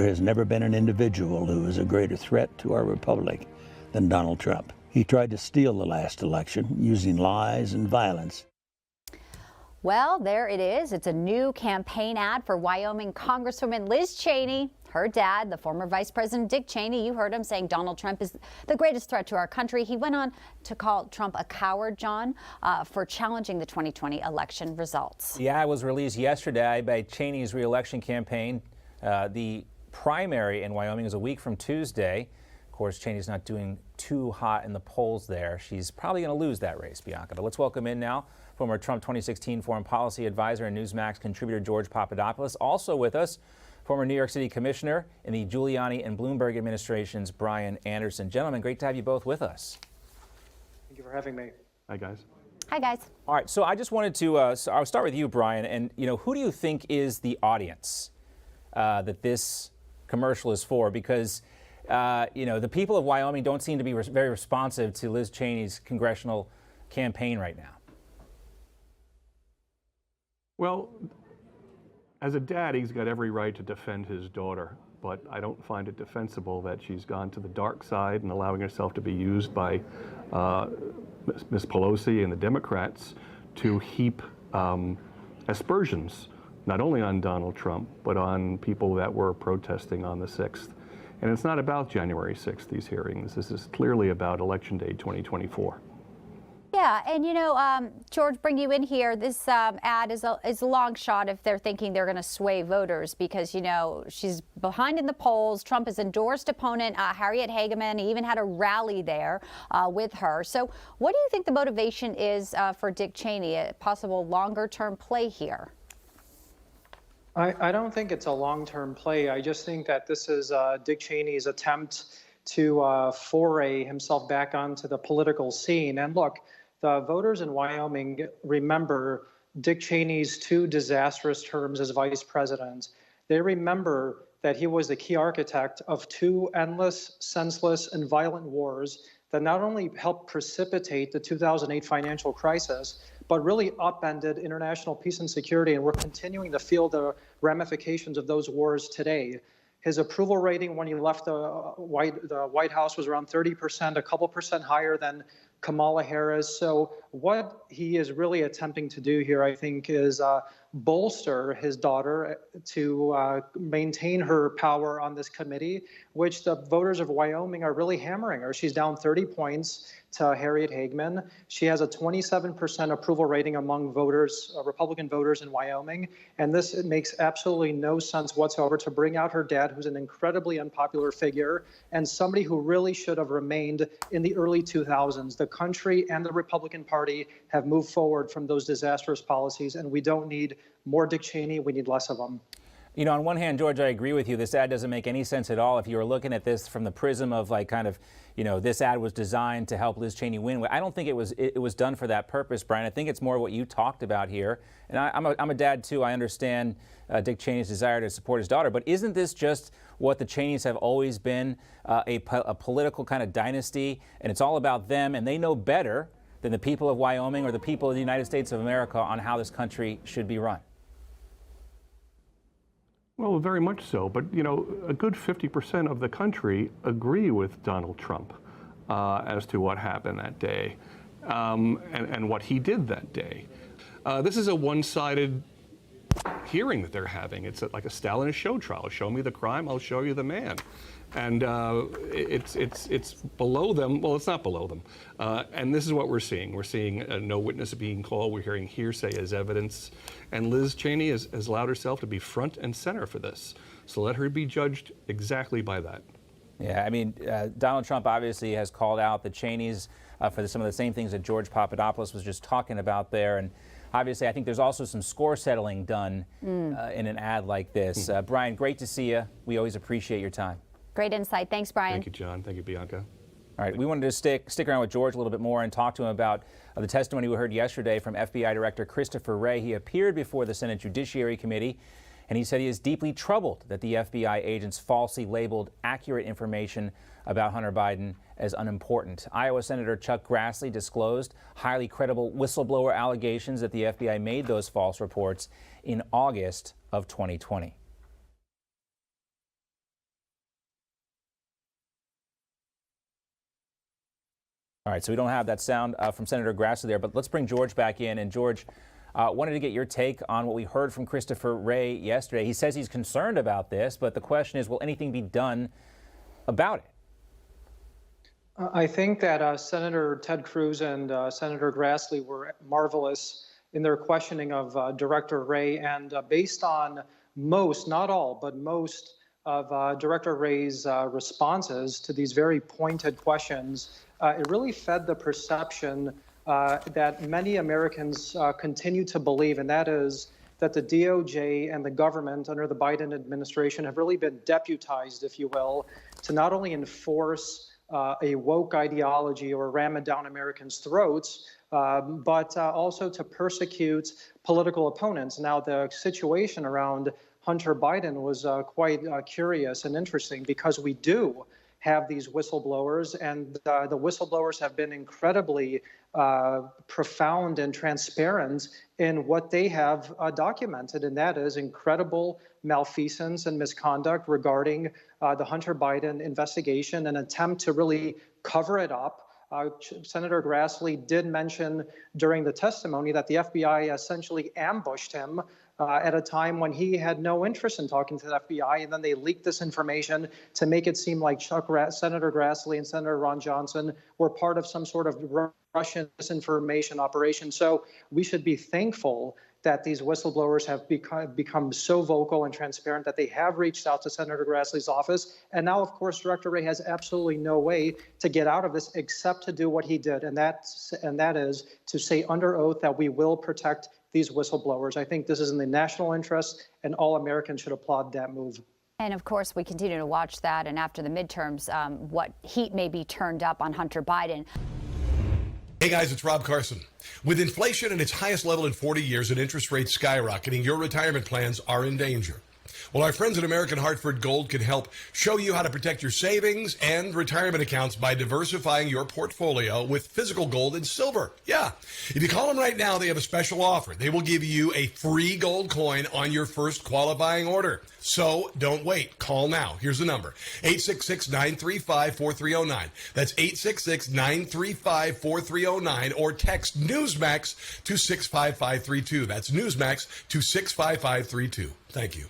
There has never been an individual who is a greater threat to our republic than Donald Trump. He tried to steal the last election using lies and violence. Well, there it is. It's a new campaign ad for Wyoming Congresswoman Liz Cheney. Her dad, the former Vice President Dick Cheney, you heard him saying Donald Trump is the greatest threat to our country. He went on to call Trump a coward, John, for challenging the 2020 election results. The ad was released yesterday by Cheney's re-election campaign. The primary in Wyoming is a week from Tuesday. Of course, Cheney's not doing too hot in the polls there. She's probably going to lose that race, Bianca. But let's welcome in now former Trump 2016 foreign policy advisor and Newsmax contributor George Papadopoulos. Also with us, former New York City commissioner in the Giuliani and Bloomberg administrations, Brian Andersson. Gentlemen, great to have you both with us. Thank you for having me. Hi, guys. Hi, guys. All right, so I just wanted to so I'll start with you, Brian. And, who do you think is the audience that this commercial is for? Because, the people of Wyoming don't seem to be very responsive to Liz Cheney's congressional campaign right now. Well, as a dad, he's got every right to defend his daughter, but I don't find it defensible that she's gone to the dark side and allowing herself to be used by Ms. Pelosi and the Democrats to heap aspersions, not only on Donald Trump, but on people that were protesting on the 6th. And it's not about January 6th, these hearings. This is clearly about Election Day 2024. Yeah, and George, bring you in here. This ad is a long shot if they're thinking they're going to sway voters because, she's behind in the polls. Trump has endorsed opponent Harriet Hageman. He even had a rally there with her. So what do you think the motivation is for Dick Cheney, a possible longer-term play here? I don't think it's a long-term play. I just think that this is Dick Cheney's attempt to foray himself back onto the political scene. And look, the voters in Wyoming remember Dick Cheney's 2 disastrous terms as vice president. They remember that he was the key architect of 2 endless, senseless, and violent wars that not only helped precipitate the 2008 financial crisis, but really upended international peace and security, and we're continuing to feel the ramifications of those wars today. His approval rating when he left the White House was around 30%, a couple percent higher than Kamala Harris. So what he is really attempting to do here, I think, is bolster his daughter to maintain her power on this committee, which the voters of Wyoming are really hammering her. She's down 30 points to Harriet Hageman. She has a 27% approval rating among voters, Republican voters in Wyoming. And it makes absolutely no sense whatsoever to bring out her dad, who's an incredibly unpopular figure and somebody who really should have remained in the early 2000s. The country and the Republican Party have moved forward from those disastrous policies, and we don't need more Dick Cheney. We need less of them. On one hand, George, I agree with you. This ad doesn't make any sense at all if you were looking at this from the prism of this ad was designed to help Liz Cheney win. I don't think it was done for that purpose, Brian. I think it's more what you talked about here. And I'm a dad, too. I understand Dick Cheney's desire to support his daughter. But isn't this just what the Cheneys have always been, a political kind of dynasty? And it's all about them, and they know better than the people of Wyoming or the people of the United States of America on how this country should be run. Well, very much so. But, a good 50% of the country agree with Donald Trump as to what happened that day and what he did that day. This is a one-sided hearing that they're having. It's like a Stalinist show trial. Show me the crime, I'll show you the man. And it's below them. Well, it's not below them. And this is what we're seeing. We're seeing no witness being called. We're hearing hearsay as evidence. And Liz Cheney has allowed herself to be front and center for this. So let her be judged exactly by that. Yeah, Donald Trump obviously has called out the Cheneys for some of the same things that George Papadopoulos was just talking about there. And obviously, I think there's also some score settling done in an ad like this. Brian, great to see you. We always appreciate your time. Great insight. Thanks, Brian. Thank you, John. Thank you, Bianca. All right, we wanted to stick around with George a little bit more and talk to him about the testimony we heard yesterday from FBI Director Christopher Wray. He appeared before the Senate Judiciary Committee, and he said he is deeply troubled that the FBI agents falsely labeled accurate information about Hunter Biden as unimportant. Iowa Senator Chuck Grassley disclosed highly credible whistleblower allegations that the FBI made those false reports in August of 2020. All right, so we don't have that sound from Senator Grassley there, but let's bring George back in. And George, wanted to get your take on what we heard from Christopher Wray yesterday. He says he's concerned about this, but the question is, will anything be done about it? I think that Senator Ted Cruz and Senator Grassley were marvelous in their questioning of Director Wray, and based on most, not all, but most of Director Wray's responses to these very pointed questions, it really fed the perception that many Americans continue to believe, and that is that the DOJ and the government under the Biden administration have really been deputized, if you will, to not only enforce a woke ideology or ram it down Americans' throats, but also to persecute political opponents. Now, the situation around Hunter Biden was quite curious and interesting because we do have these whistleblowers, and the whistleblowers have been incredibly profound and transparent in what they have documented, and that is incredible malfeasance and misconduct regarding the Hunter Biden investigation, an attempt to really cover it up. Senator Grassley did mention during the testimony that the FBI essentially ambushed him at a time when he had no interest in talking to the FBI, and then they leaked this information to make it seem like Senator Grassley and Senator Ron Johnson were part of some sort of Russian disinformation operation. So we should be thankful that these whistleblowers have become so vocal and transparent that they have reached out to Senator Grassley's office. And now, of course, Director Wray has absolutely no way to get out of this except to do what he did, and that is to say under oath that we will protect these whistleblowers. I think this is in the national interest, and all Americans should applaud that move. And of course, we continue to watch that. And after the midterms, what heat may be turned up on Hunter Biden. Hey guys, it's Rob Carson. With inflation at its highest level in 40 years and interest rates skyrocketing, your retirement plans are in danger. Well, our friends at American Hartford Gold can help show you how to protect your savings and retirement accounts by diversifying your portfolio with physical gold and silver. Yeah. If you call them right now, they have a special offer. They will give you a free gold coin on your first qualifying order. So don't wait. Call now. Here's the number, 866-935-4309. That's 866-935-4309, or text Newsmax to 65532. That's Newsmax to 65532. Thank you.